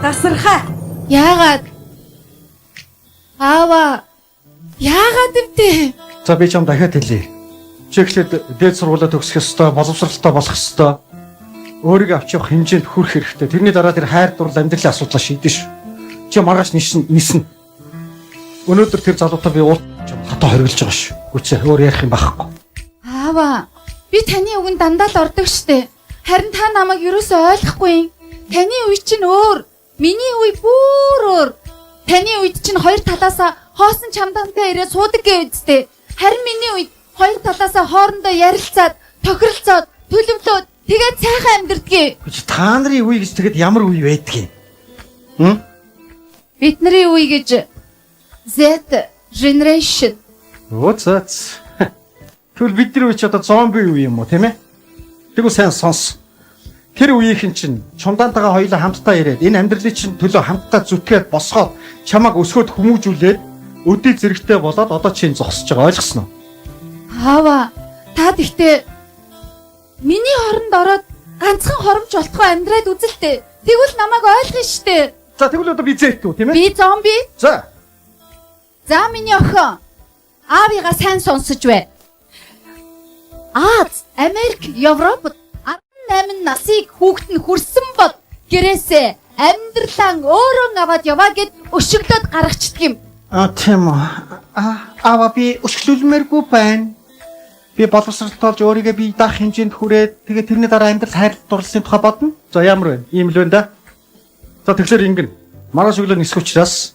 Тасархаа. Яагаад? Аава. Яагаад вэ? За би чам дахиад хэлье. Чи эхлээд дээд сургуулаа төгсөх ёстой, боловсралтай болох ёстой. Өөрийгөө авч явах хэмжээнд хүрэх хэрэгтэй. Тэрний дараа тэр хайр дурлал амьдралын асуудлаа шийдэн ш. Чи маргааш ниснэ. Өнөөдөр тэр залуутай би уул хатаа хоригдож байгаа ш. Үгүй өөр ярих юм байхгүй. Аава, би таны үгэнд дандаа л ордог штэ. Харин та намайг юусоо ойлгохгүй. Таны үе чинь өөр. Миний үе бүр өөр. Таны үед чинь хоёр талаасаа хоосон чамдантай ирээд суудаг гэвэжтэй. Харин миний үед хоёр талаасаа хоорондоо ярилцаад, тохиролцоод, төлөвлөөд тэгээд сайхан амьдэрдгийг. Та нарын үе гэж тэгэд ямар үе байдгийг? Бидний үе гэж Z generation. Oots. Тэгвэл бидний үе ч одоо зомби үе юм уу, тийм ээ? Тэгвэл сайн сонс. Тэр үеийнхэн чинь чумдаантайгаа хоёулаа хамтдаа ирээд энэ амьдралын чинь төлөө хамтдаа зүтгээд босгоод чамааг өсгөөд хүмүүжүүлээд өдөө зэрэгтэй болоод одоо чинь зогсож байгаа, ойлгосноо? Аава, та тэгтээ миний хоронд ороод ганцхан хоромж болтгоо амьдраад үзэлтэй. Тэгвэл намайг ойлгоно штэ. За тэгвэл одоо би зээт үү, тийм ээ? Би зомби. За. За миний охин. Аавыгаа сайн сонсож бай. Аз, Америк, Европод 18 насыг хүүхэд нь хүрсэн бол гэрээсээ амьдралаа өөрөө аваад яваа гэд өшөглөөд гаргачдаг юм. Тийм үү. Аава би өшгөлүүлмээргүй байна. Би боловсролтолж өөрийгөө бие даах хэмжээнд хүрээд тэгээ тэрний дараа амьдрал хайр дурлалын тухай бодно. За ямар вэ? Ийм л байна да. За тэгэхээр ингэн. Маргааш өглөө нисэх учраас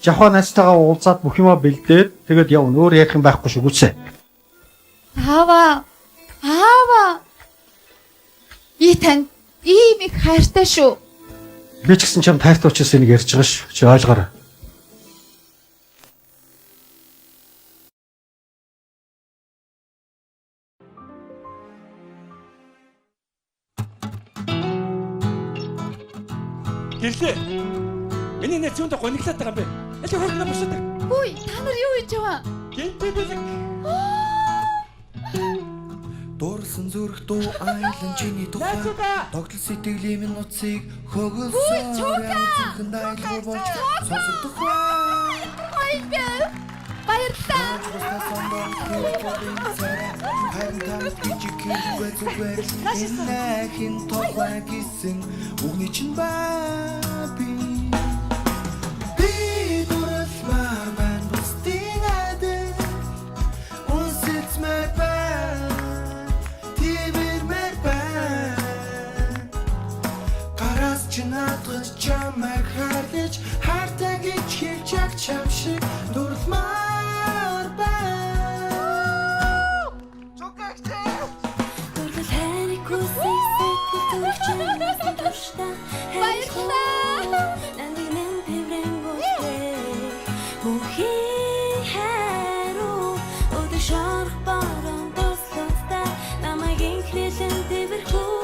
Жавха найзтайгаа уулзаад бүх юмаа бэлдээд тэгээд явна. Өөр ярих юм байхгүй шүү гүцээ. Аава. Би тань ийм их хайртай шүү. Би ч гэсэн чам тайртай учраас энийг ярьж байгаа шүү. Чи ойлгоорой. Гэрлээ. Миний нэр зүүндээ гониглаад байгаа юм бэ? Аль хөргөнө босоод. Хүй, та нар юу хийж байгаа? Гэнтэй бэлэг. Дурсан зүрх дуу айлан чиний тухай тогтол сэтгэлийн минь утсыг хөгөлсөн зүрхэн дайлгуур болж сонсох тухай баярлалаа. харин тань бичиггүй зүгээр инээхин тухай гисэн үгний чинь баа би дуралмаар байна бусдын адил үнсэлцмээр байна Чинаатгаж чамайг харлаж хартаа гэж хэлж яг чам шиг дурлмаар байна. Дурлал хайрыг хүсэх сэтгэл төрчнөөс туршдаа баярлалаа. Нандинэн тэврэнгүүтэй мөнхийн хайруу өдөр шарх баран туслахтай намайг инхрэлэн тэвэрхүү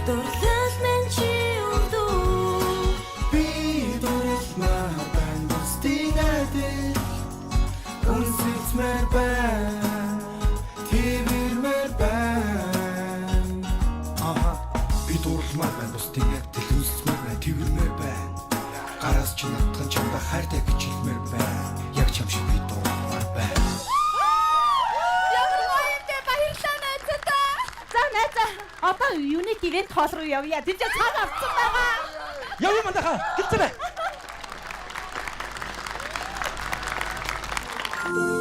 дурлал мен чи үрдүү би дурлмаар байна бусдын адил үнсэлцмээр байна тэрмээр байна би дурлмаар байна бусдын адил үнсэлцмээр байна тэрмээр байна гараас чи натхан чамда хайртай гэж хэлмээр байна яг чам шиг би дурлмаар байна. Одоо юуник ивент хоол руу явъя. Тэнд цаг авсан байгаа. Яв юм андаха. Гэлцээрэй.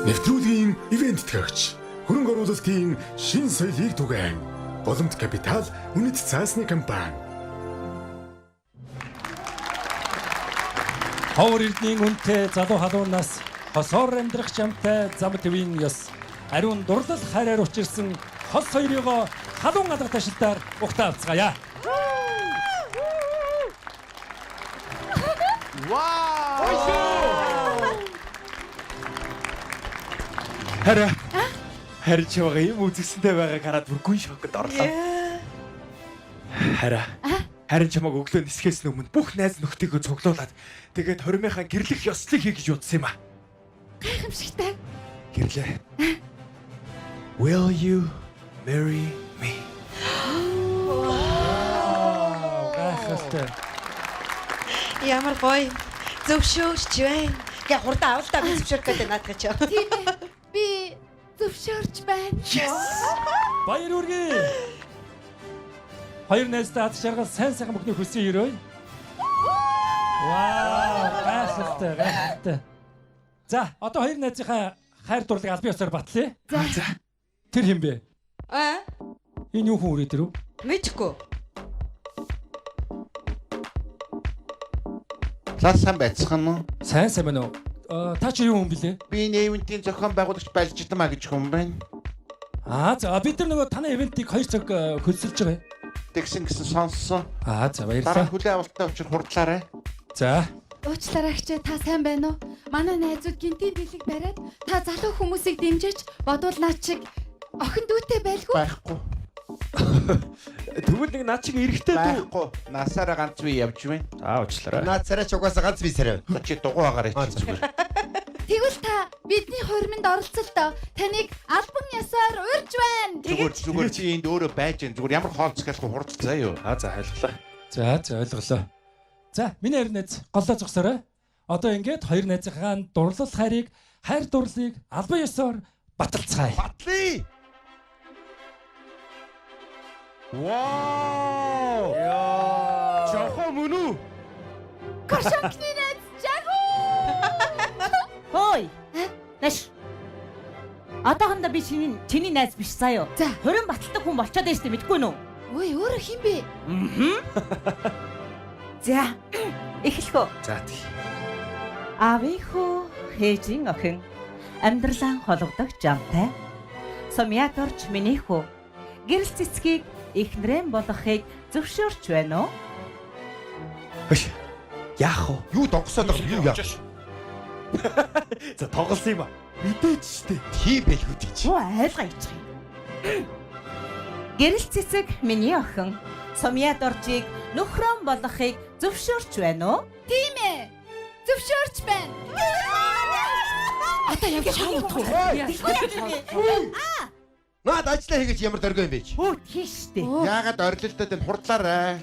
Нэвтрүүлгийн ивент төгч хөрөнгө оруулалтын шин соёлыг түгээн Боломт Капитал үнэт цаасны компани. Ховор эрдний үнэтэй залуу халуунаас хосоор амьдрах чамтай зам твийн ёс. Ариун дурлал хайраар учирсан хос хоёрыгоо халуун алга ташилтаар ухтаа авцгаая. Харин ч байгаа юм үзэсэнтэй байгааг хараад бүр гүн шокод орлоо. Харин чамайг өглөө нисгэхээс өмнө бүх найз нөхдийгөө цуглуулад тэгээд хоримынхаа гэрлэх ёслыг хий гэж бодсон юм аа. Гайхамшигтай. Гэрлээ. Will you marry me? гайхалтай. Ямар гоё. Зөвшөөрч байна. Гэ хурдан авалтаа би зөвшөөрөх гэдэг наадах чи. Тийм ээ. Би зөвшөөрч байна. Баяр үргээ. Хоёр найзтай аз жаргал сайн сайхан бүхний хүсье өрөө. Вау, гайхалтай, гайхалтай. За, одоо хоёр найзынхаа хайр дурлалыг албан ёсоор батлая. За. Тэр хэм бэ? Энэ юу хүн үрээ тэр үү? Мэдгүй. Ласан байцхан уу? Сайн сайн байна уу? Та чи юу хүн блэ? Би энэ ивентийн зохион байгуулагч Балжидмаа гэж хүн байна. За бид нар нөгөө танай ивентийг 2 цаг хөдөлсөж байгаа. Тэгсэн гэсэн сонссон. За Дараа баярлалаа. хүлээ авалттай учир хурдлаарай. За. Уучлаарай хчээ та сайн байна уу? Манай найзууд гинтийн дэлэг бариад та залуу хүмүүсийг дэмжиж бодвол наа чиг охин дүүтэй байлгүй. Байхгүй. Тэгвэл нэг над чиг эрэхтэй дүү. Байхгүй. Насаараа ганц би явж байна. Уучлаарай. Наад царай ч угаасаа ганц би сарай. Чи дугуй агаарай чи зүгээр. Тэгвэл та бидний хурминд оролцолтоо таныг албан ёсоор урьж байна. Зүгээр чи энд өөрөө байж гэн зүгээр ямар хоолц гэлгүй хурдцаа юу. За хайлглаа. За ойлголоо. За миний хоёр найз голлоо зогсоорой. Одоо ингээд хоёр найзынхаа дурлал хайрыг хайр дурлалыг албан ёсоор баталцгаая. Батлий. Вау! Жохо мөн үү? Кошонкны найз жагу. Хөөе. Дэш. Одоохондоо би чиний найз биш заяо. За. Хорин баталдаг хүн болчиход байж тээ мэдгүй нүү. Ой, өөрөө хин бэ? За. Эхлэхөө. За тий. Авийнхөө хээжин охин амьдралаа хологдог жамтай. Сумьяаторч миний хүү. Гэрэл цэцгийг ихнэрэн болгохыг зөвшөөрч байна уу? Хөш. Яах вэ? Юу догсоод байгаа юу яа? За тоглосон юм аа. Мэдээч штэ. Тийм байлгүй тийч. Юу айлгаа ичх юм. Гэрэл цэцэг миний охин Сумьяаторчийг нөхрөн болгохыг зөвшөөрч байна уу? Тийм ээ. Зөвшөөрч байна. Одоо яг шаавд. Наад ажиллаа хийгээч ямар дөргөө юм бэ чи? Хөө тийштэй. Яагаад орилолтод энэ хурдлаарай.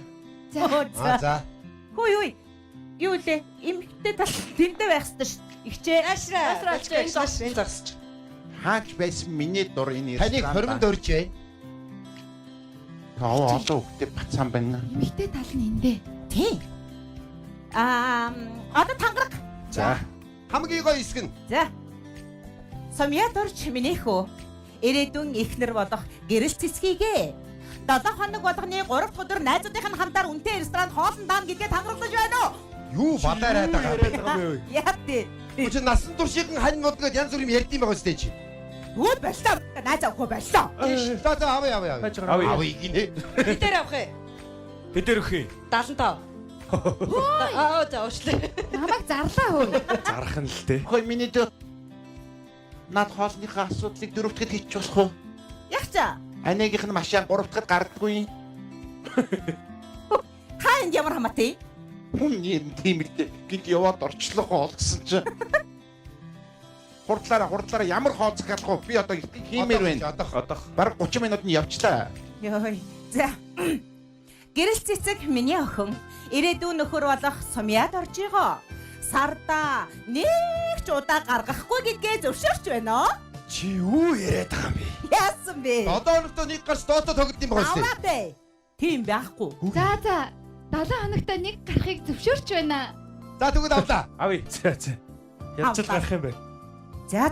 За. Хөөе. Юу лээ? Имхтэй тал тэнтэй байх ёстой ш. Игчээ. Ашраа. Энэ зогсож. Хаач байсан миний дур энэ Таныг хормонд орж байна. олон хүүхдээ бацсан байна. Эмэгтэй тал нь эндээ. Тий. Одоо тангараг. За. Хамгийн гоё хэсэг нь. За. Сумьяаторч миний хүү. Ирээдүйн ихнэр болох гэрэл цэцгийгээ 7 хоног болгоны 3 дахь өдөр найзуудынхаа хамтаар үнэтэй ресторанд хоолн даана гэдгээ тангаруулж байна уу? Юу бадаарай байгаа. Яа тий. Чи насан туршийн хань модгод янз бүр юм ярьд юм байгаа үстэй чи. Юу байлаа? Найз авахгүй байлаа. За авъя. Авъя гинэ. Би дээр авах ээ. Бид дээр өхөө. 75. За уучлаа. Намайг зарлаа хөө. Зарах нь л дээ. Хөөе миний дөө. Над хоолныхаа асуудлыг 4 дахьд хийчих болох уу? Яг чаа. Анигийнх нь машин 3 дахьд гардаггүй. Та энд ямар хамаатай? Хүн юм тийм л дээ. Гинт яваад орчлох олгсон чинь. Хурдлаараа ямар хооц гэлгүй би одоо хиймээр байна. Одоо. Бараг 30 минут нь явчлаа. Йой. За. Гэрэл цэцэг миний охин ирээдүйн нөхөр болох Сумьяаторчиго сарда нэг ч удаа гаргахгүй гэдгээ зөвшөөрч байна уу? Чи юу яриад байгаа юм бэ? Яасан бэ? 7 хоногт нэг гарч доото тоглолт юм байгаа үстэй. Аваатай. Тийм байхгүй. За 7 хоногт нэг гарахыг зөвшөөрч байна. За тэгвэл авлаа. Авъя. За. Яаж л гарах юм бэ? За.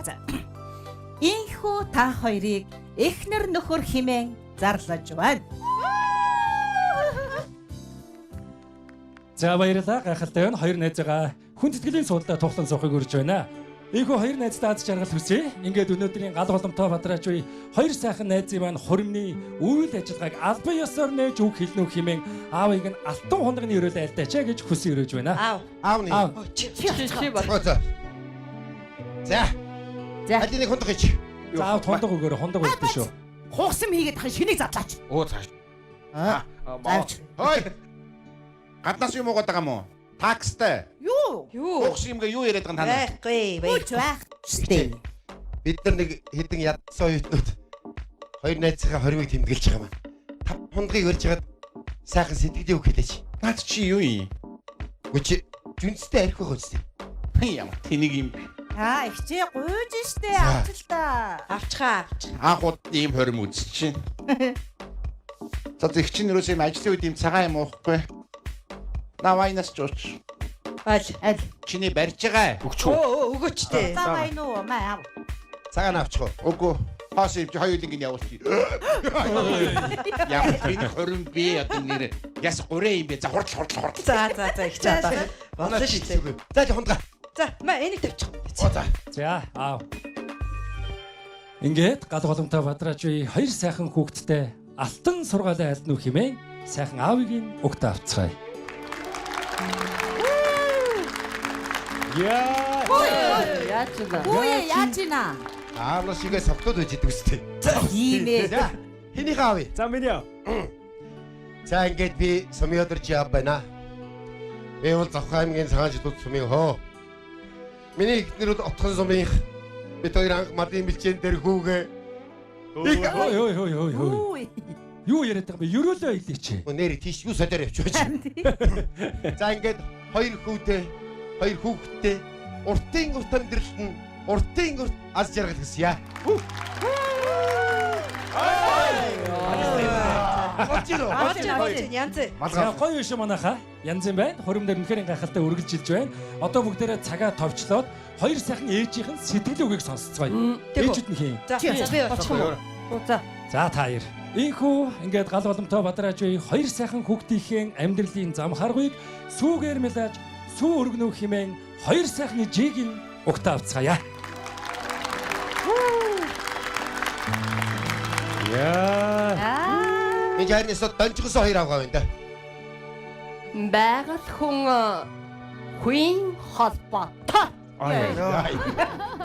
Инхүү та хоёрыг эхнэр нөхөр химэн зарлаж байна. За баярлалаа. Гайхалтай байна. Хоёр найзгаа хүн сэтгэлийн суудлаа тухлан суухыг урьж байна. Ийхүү хоёр найзтай аз жаргал хүсье. Ингээд өнөөдрийн гал боломтой бадраач үе хоёр сайхан найзын маань хуримны үйл ажиллагааг албан ёсоор нээж үг хэлнүү хэмээн аавыг нь алтан хундагны өрөөл айлтаач гэж хүсье өрөөж байна. Аавны. Чи бол. За. Алины хундаг гэж. За аав хундаг өгөөрэй. Хундаг өгдөө шүү. Хуусам хийгээд тань шинийг задлаач. Оо цааш. Заавч. Хөөе. Гаднаас юм уугаад байгаа мó? Такстай. Юу? Уухс юмгээ юу яриад байгаа танаа? Байхгүй. Бийч байх. Штэ. Бид нар нэг хэдэн ядсан оюутнууд хоёр найзынхаа хоримыг тэмдэглэж байгаа маань. 5 хундагыг өрж хагаад сайхан сэтгэлийн үг хэлээч. Наад чи юу юм? Үчи жүнстэй арих байх үстэй. Ямар тэнийг юм. Ихчээ гуйж штэ авч л та. Авчхаа. Анхуд ийм хорим үзчихин. За их чинь юусэн юм ажлын үед ийм цагаан юм уухгүй. Навайнаас жууч. Аль. Чиний барьж байгаа. Өгөөч тээ. За байна уу маа. Цагаан авчих уу? Үгүй. Хаас ивч хоёулангийн явуулчих. Яа, энэ хорим би одоо нэр яс гурээ юм бэ? За хурдл. За их чаа. Болно шүү дээ. За л хундгаа. За энийг тавьчих. За аав. Ингээд гал голомтой бадраач хоёр сайхан хүүхэдтэй алтан сургаалаа альд нүх хэмээн сайхан аавыгийн өгтө авцгаая. Яаж ийна? Аавна шигээ согтууд байж идэг үстэй. Тийм ээ. За хэнийх аав? За миний аа. За ингээд би Сумьёдор жааб байна. Би бол Завхан аймгийн цагаан жилүүд сумын хоо. Миний эхнэр бол Отхон сумын бид хоёр анх мадын бэлчээн дээр хүүгээ. Ой. Юу яриад байгаа бэ? Ерөөлөө илээч. Нэр тийш юу содор явчих гэж. За ингээд хоёр хүүхэдтэй уртын урт амьдралд нь уртын урт аз жаргал гэсэн яа. Янз. За гоё биш манайха. Янз юм байна. Хорим дээр үнэхээр гайхалтай үргэлжилж байна. Одоо бүгдээрээ цагаа товчлоод хоёр сайхан ээжийнх нь сэтгэл үгийг сонсцгоё. Ээжүүд нь хийн. За би болчих юм уу? За. За та хоёр. Инхүү ингээд гал боломтой бадраач хоёр сайхан хүүхдийнхээ амьдралын зам харгуйг сүүгээр мэлж сүү өргөнөв хэмээн хоёр сайхны жигийн өгтө авцгаая. Энэ жарнаас донжгосон хоёр авгаа байна да. Байгаль хүн хүн холбоотой.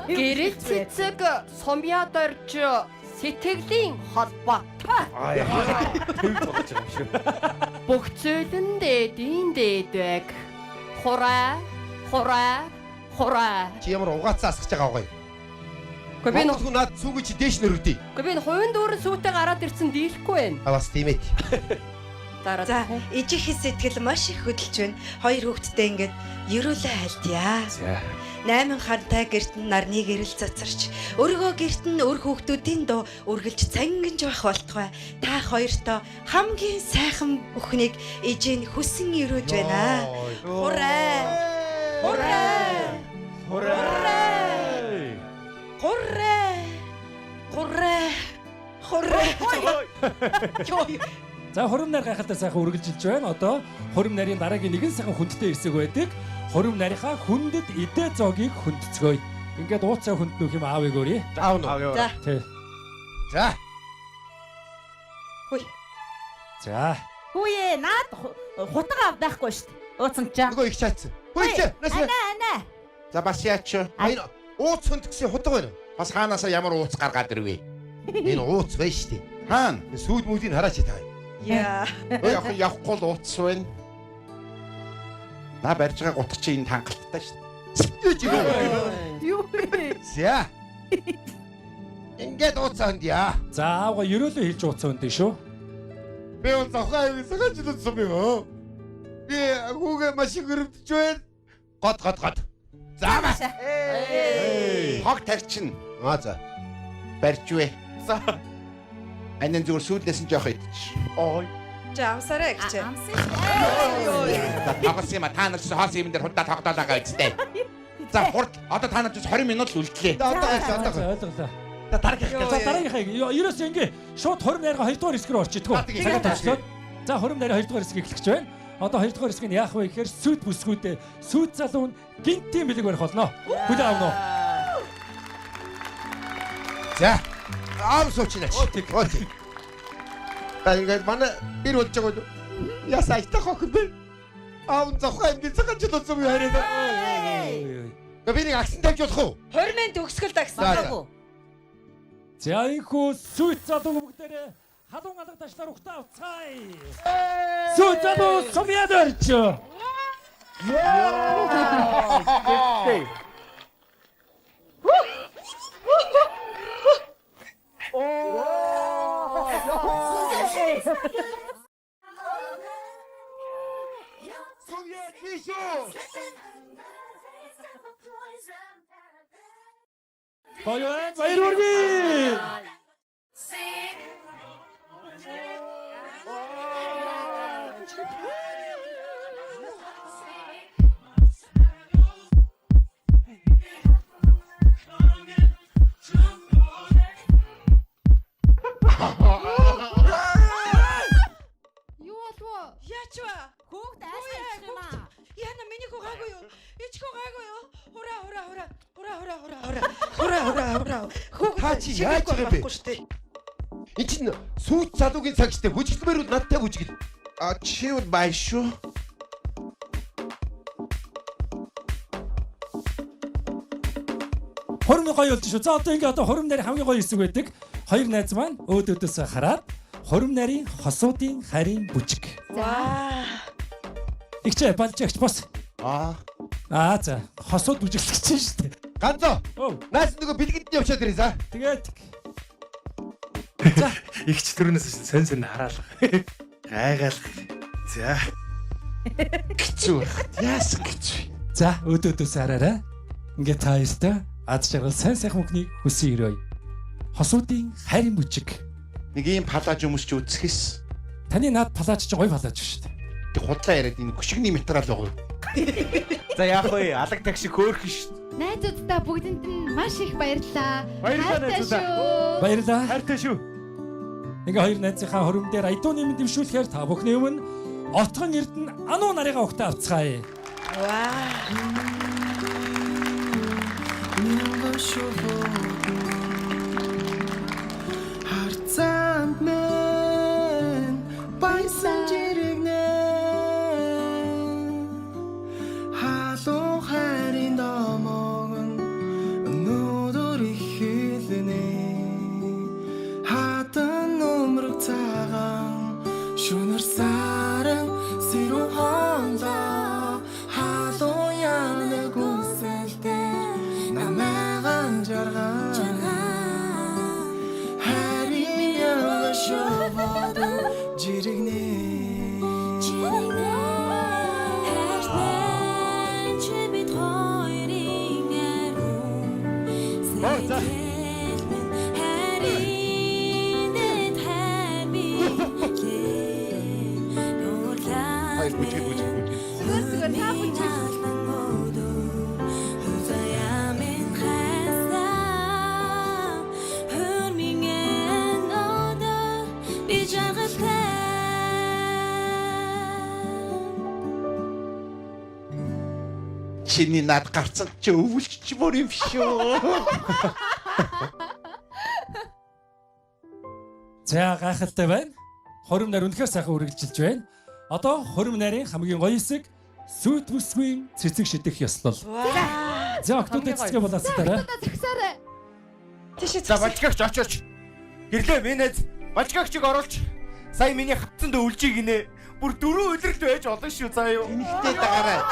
Гэрэл цэцэг Сумьёдорч сэтгэлийн холбоотой. Бүх зүйл нь дээд байг. Хураа. Чи ямар угаацаа асгаж байгаа вэ? Гэхдээ би Хүн над сүүгэж дээш нөрөдөө. би хувийн дүүрэн сүйтэй гараад ирсэн дийлэхгүй байна. Бас тийм ээ. За ижихis сэтгэл маш их хөдөлж байна. Хоёр хүүхэдтэй ингээд ерөөлөө хальтъя. 8 хантай гэрт нь нарны гэрэл цацарч өргөө гэрт нь өр хүүхдүүдийн доо үргэлж цангиж байх болтугай. Та хоёртоо хамгийн сайхан бүхнийг ижийн хүсэн өрөөж байна. Хураа. За хорим нар гайхалтай сайхан үргэлжилж байна. Одоо хорим нарын дараагийн нэгэн сайхан хүндтэй хэсэг байдаг. Хорим нарийнхаа хүндэд идэ зоогийг хүндцгөөе. Ингээд ууцаа хүнднөх юм аавыг өөрье. Аав нь. За. За. Хүй. За. Хүүе наад хутга авдаахгүй шүү дээ. Ууцсан чаа. Нөгөө их чаацсан. Хөөе. Ана. За бас яач. Энэ ууц хүндгсэн хутга байна. Бас хаанаасаа ямар ууц гаргаад ирвэ? Энэ ууц байна шүү дээ. Хаана? Сүүд мүүдийг хараач таа. Яа. Явахгүй л ууц байна. На барьж байгаа гутг чи энэ хангалттай шүү дээ. Юу вэ? За. Ингээд ууцаанд яа. За аавга ерөөлөө хэлж ууцсан үндэ шүү. Би бол Завхан аймгийн цагаан жилүүд сумын хоо. Би хүүгээ маш их өрөвдөж байна. Гот. За маш. Хог тарчин. За. Барьж вэ. За. Анин зүгээр сүйднээс нь жоох идчих. Ой. Жаамсараа гэж. Тагс юм та нар ч хоос юм дээр худаа тогтоол байгаа үстэй. За хурд одоо та нар ч 20 минут л үлдлээ. За ойлголоо. Та дараагийнхаа. За дараагийнхаа ерөөс ингэ шууд хорим нарийн 2 дугаар хэсэг рүү орчихдгоо. Цагаа тавчлаад. За хорим нарийн 2 дугаар хэсэг эхлэж байна. Одоо 2 дугаар хэсгийг яах вэ гэхээр сүд бүсгүүдээ сүд залуу нь гинтийн бэлэг барих болно. Хүлээ авна уу? За. Аав суучнаач. Окей. Ингээд манай бэр болж байгаа юу? Ясаа айтах охин бэ? Аав Завхан аймгийн цагаан жилүүд сумын хараад. Габирийг агсан тавьж болох уу? 20 минут өгсгөл дагсан. Баггүй. За инхүү сүд залуу бүгдээрээ халуун алга ташлаар ухтаа авцгаая. Сүд залуу Сумьёдорч. Яагийн шүү. Баяр хүргэе. Юу болов? Яач вэ? Хүүхд айсан юм аа. Яна миний хөө гаагүй юу? Ичхөө гаагүй юу? Хура. Хүүхд Та чи яаж байгаа бэ? Энд чинь сүйт залуугийн цаг штэ. Бүжгэлмээр бол надтай бүжгэл. А чи бол бай шүү. Хорим гоё болж шүү. За одоо ингээ хорим нарийн хамгийн гоё хэсэг байдаг. Хоёр найз маань өөдөөдөөс хараад хорим нарийн хосуудын харийн бүжиг. Ваа. Игчээ балжаагч бос. За хосууд бүжиглэж чинь шүү дээ. Ганцоо. Наас нөгөө бэлгэд явчаад ирээ за. Тэгээд За ихч төрнөөс сонь хараалга. Гайгаалга. За. Хэцүү. Яасан хэцүү. за өөдөөдөөс хараарай. Ингээ та ёстой ад жаргал сайн мөнгөний хүсэн өрөөе. Хосуудын харийн бүжиг. Нэг ийм палаж хүмүүс ч үзэхээс Таны наад палаж чи гоё палаж шүү дээ. тэг худлаа яриад энэ гүшигний материал байгаа юу? За яах вэ? Алаг такши хөөрхөн шүү. Найзуудтай бүгдэнд нь маш их баярлалаа. Баярлалаа, Хайртай найзуудаа. шүү. Баярлалаа. Хайртай шүү. Ингээ хоёр найзынхаа хором дээр айдууны мэд дэвшүүлэхээр та бүхний өмнө отгон эрдэнэ ануу нарыгаа өгтөө авцгаая. Харцаанд мэн баясан жирэгнэ халуун хайрын домог өнөөдөр ихэлнэ хатан нөмрөг цагаан шөнөр саран сэрүү хоолоо халуун янаг үсэлтэй намайгаан жарган жирэгнэ Зүгээр та бүжиг. Чиний над гарцсан чи өвөлч мөр юм шүү. За гайхалтай байна. Хорим нар үнэхээр сайхан үргэлжилж байна. Одоо хорим нарын хамгийн гоё хэсэг сүйт бүсгүй цэцэг шидэх ёслол. За октодод цэцгээ болоостай. Згсаарай. За бачгаагч очооч. Гэрлээ минь бачгаагчиг оруулж. Сая миний хатсанд үлжиг гинэ. Бүр 4 өдрөлт байж олон шүү заа юу. Энэхтэй дагараа.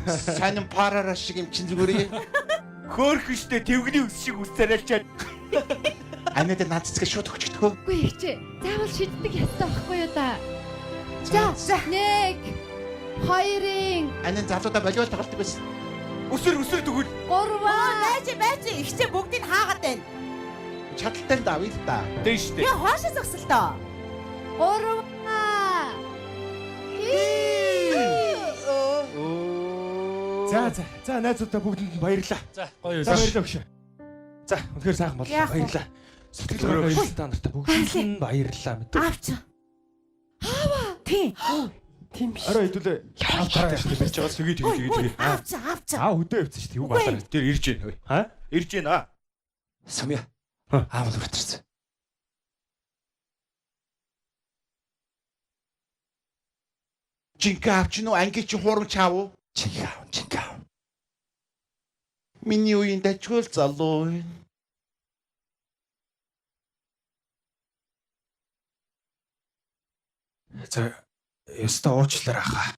Санин параараа шиг юм чин зүгээрээ. Хөөрхөн штэ твгний үс шиг үсцээрэлчээд. Анид над цэцгээ шууд өгчдгөө. Үгүй ихчээ. Заавал шиддэг ястаа байхгүй юу да. За. 1 2 Анид залуудаа болиол тоглолдог байсан. Өсөр тэгвэл 3 Байж ихчээ бүгдийг хаагаад байна. Чадaltaй давъя л да. дээ штэ. Би хоошоо зогсолтоо. 3 За найзуудаа бүгдэнд нь баярлалаа. За гоё За үү. баярлалаа өгшөө. За үнэхээр сайхан боллоо. Яах вэ? Баярлалаа. Сэтгэл хөдлөл та нартай бүгдэнд нь баярлалаа мэдээ. Авч. Тийм. Тийм биш. Араа хэдүүлээ. Хавтараа штэ бич байгаа тэгээ. Авч. Хөдөө явцсан штэ юу баалаа. Тэр ирж гин. Ирж гин аа. Сумья. Аавал хүртэрсэн. Жинка авч нү анги чи хурам чаав. Чигаа. Миний үеийн дажгүй залуу. За ёстой уучлаарай хаа.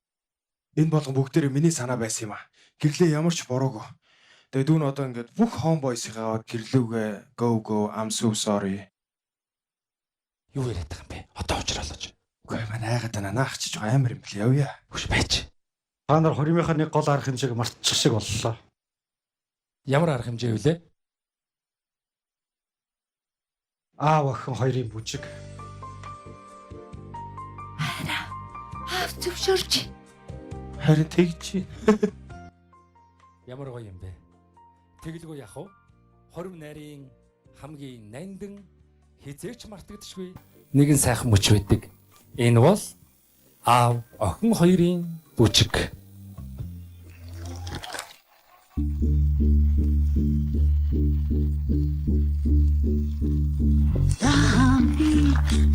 Энэ болгон бүгдээрээ миний санаа байсан юм аа. Гэрлээ ямар ч буруугүй. Тэгээ дүүн одоо ингээд бүх homeboys-ыг аваад гэрлүүгээ go I'm so sorry. Юу яриад байгаа юм бэ? Одоо уучраалаач. Үгүй маань айгаад байна. Наах чиж амар юм бэл явъя. Хүш байж. Та нар хуримынхаа нэг гол арга хэмжээг мартчих шиг боллоо. Ямар арга хэмжээ вүлээ? Аав охин хоёрын бүжиг. Аав зөвшөөрч. Харин тэгж Ямар гоё юм бэ? Тэгэлгүй яах вэ? Хорим нарийн хамгийн нандин хизээч мартагдшгүй нэгэн сайхан мөч байдаг. Энэ бол аав охин хоёрын бүжиг.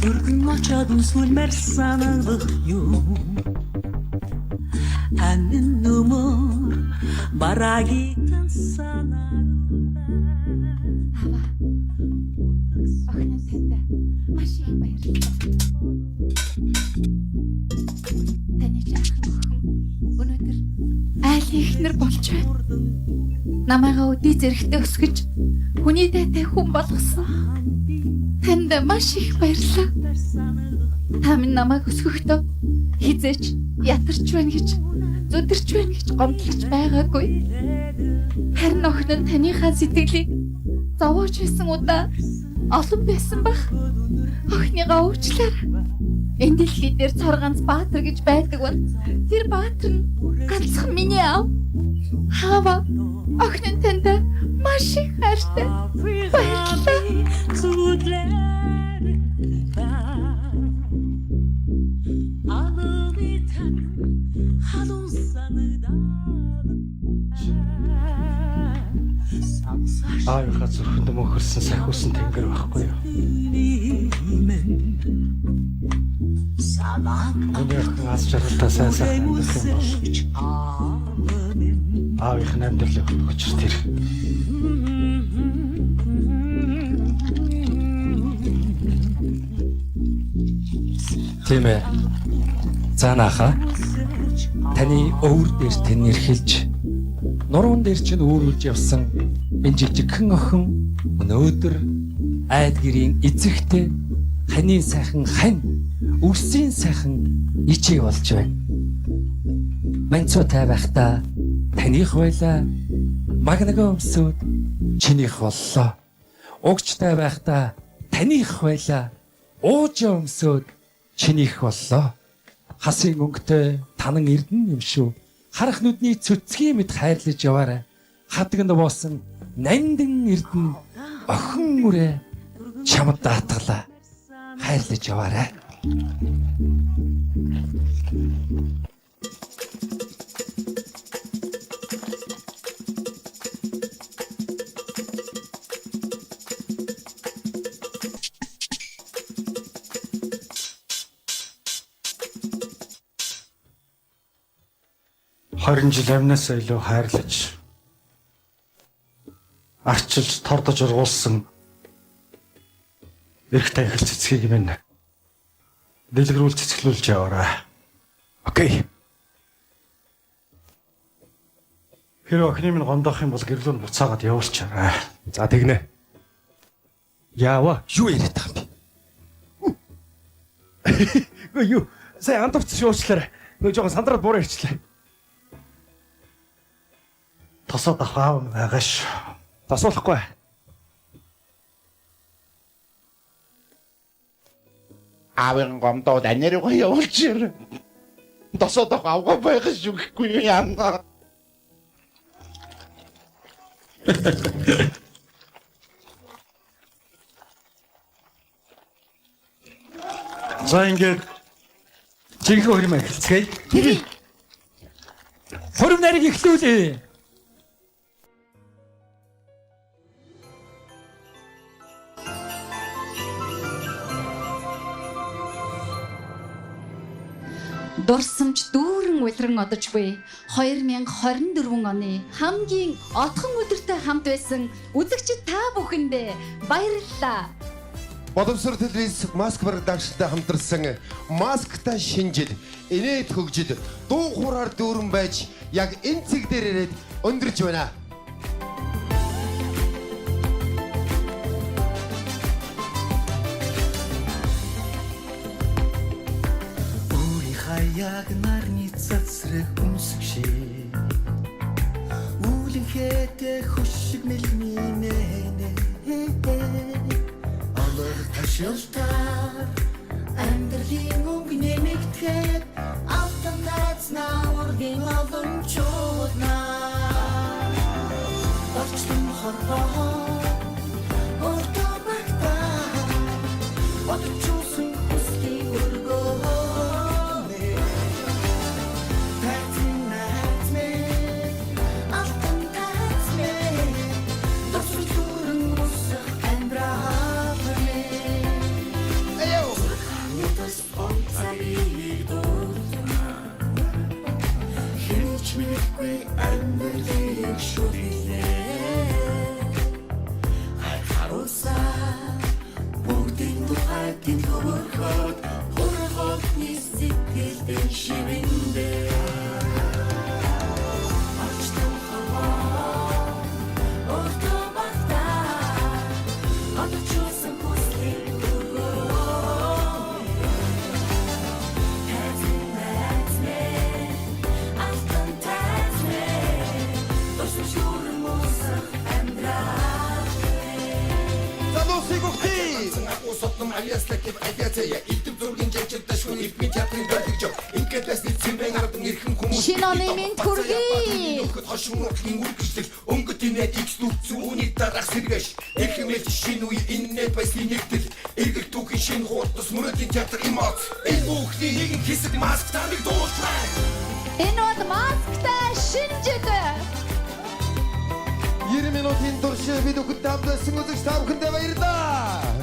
Өргөн очоод сүлмэр санагдах юм. Анин нүмөр барагитан санагдах. Охин танд маш их баярлалаа. Таны жаахан охин өнөөдөр айлын ихнэр болж байна. Намайгаа өдий зэрэгтэй өсгөж хүний дайтай хүн болгосон. Танд маш их баярлалаа. Та минь намайг өсгөхдөө хизээч ятарч байна гэж зүдэрч байна гэж гомдлож байгаагүй. Харин охин нь таныхаа сэтгэлийг зовоож байсан удаа олон байсан бах. Охиныгаа уучлаарай. Энэ дэлхий дээр цор ганц баатар гэж байдаг бол тэр баатар нь ганцхан миний аав. Хава охин нь танд маш их хайртай. Баярлалаа. Аавынхаа зүрхэнд мөнхөрсөн сахиусан тэнгэр байхгүй юу? Миний охин аз жаргалтай сайн сайхан амьдрах юм бол аавынх нь амьдралыг хөчр тэр. Тийм ээ. Цаанаахаа таны өвөр дээр тэнэрхэлж нуруунд дээр чинь өөрүүлж явсан энэ жижигхэн охин өнөөдөр айд гэрийн эзэгтэй ханийн сайхан хань өвсийн сайхан ичээ болж байна. Манцуутай байхдаа таних байлаа. Магнагаа өмсөд чинийх боллоо. Угчтай байхдаа таних байлаа. Уужаа өмсөд чинийх боллоо. Хасын өнгөтэй танан эрдэн юм шүү. Харах нүдний цөцгийн мэд хайрлаж яваарай. Хадганд боосон нандин эрдэн охин үрээ чамд даатгалаа. Хайрлаж яваарай. Хорин жил амнасаа илүү хайрлаж арчилж тордож ургуулсан эрх тайхал цэцгийг минь дэлгэрүүл цэцгэлүүлж яваарай. Окей. Хэрэв охины минь гомдох юм бол гэрлүүн буцаагаад явуулчаарай. За тэгнэ. Яава. Юу яриад байгаа юм бэ? Өө юу? Сайн андавч шуучлаарай. Нөгөө жоохон сандраад буураа ирчлээ. Тосоод авах байгааш. Тасуулахгүй. Аавын гомдоод анирыг явуулж ирээ. Тосоод авах байгааш юу гэхгүй юм яана. За ингээд жинхэнэ хөрмөө эхэлцгээе. Хорим нарыг эхлүүлээ. Дурсамж дүүрэн улиран одож буй 2024 оны хамгийн отхон өдөртэй хамт байсан үзэгчид та бүхэндээ баярлалаа. Боловсрол телевиз маск продакшнтай хамтарсан масктай шинжил инээд хөгжил дуу хураар дүүрэн байж яг энэ цэг дээр ирээд өндөрж байна. хаяг нарны цацраг өмсөг шиг үлэнхээтэй хөшиг мэлминэ алар ташилтаар амьдралын өнгө нэмэгдэхэд алтан найзнаа ургийн олончуудна орчлон хорвоо ордоо багтаа одчуусан хүслийн өргөөнэ тайцэн найзмэ алтан тайзмэ досвол хүрэн усах амьдралмэ Аяо. Нэтос онцарийг дурдна хинч мэдэхгүй амьдралыг шүлээ харуса бүгдийн тухайд хөвөрхөд хөрхөд нисэтгэлдэн шивэндээ очтон хаваа орто багта одчуусан хүслийн өргөөнэ тайзэн найзмэ алтан тайзмэ досвол хүрэн усах амьдралмэ Залуусыг өгтий. Усотном аяслакив агацая илдэв зургийн жижигдаш хүн илбий театрын баригч ингээд бас цэмбэн ардан ирхэн хүмүүс Шинэ оны минь төргий. хошин уртын үргэлжлэл өнгөт инээд икслүүц үүний дараах сэргээш эрхэмэл шинэ үе инээд байсны нэгдэл эргэл түүхийн шинэ хуудас мөрөдийн театр эмоц энэ бүхний нэгэн хэсэг маск таныг дуусраа Энэ бол масктай шинэ жиг. 90 минутын турш бид бүхэнд хамт байсан үзэгч та бүхэндээ баярлалаа.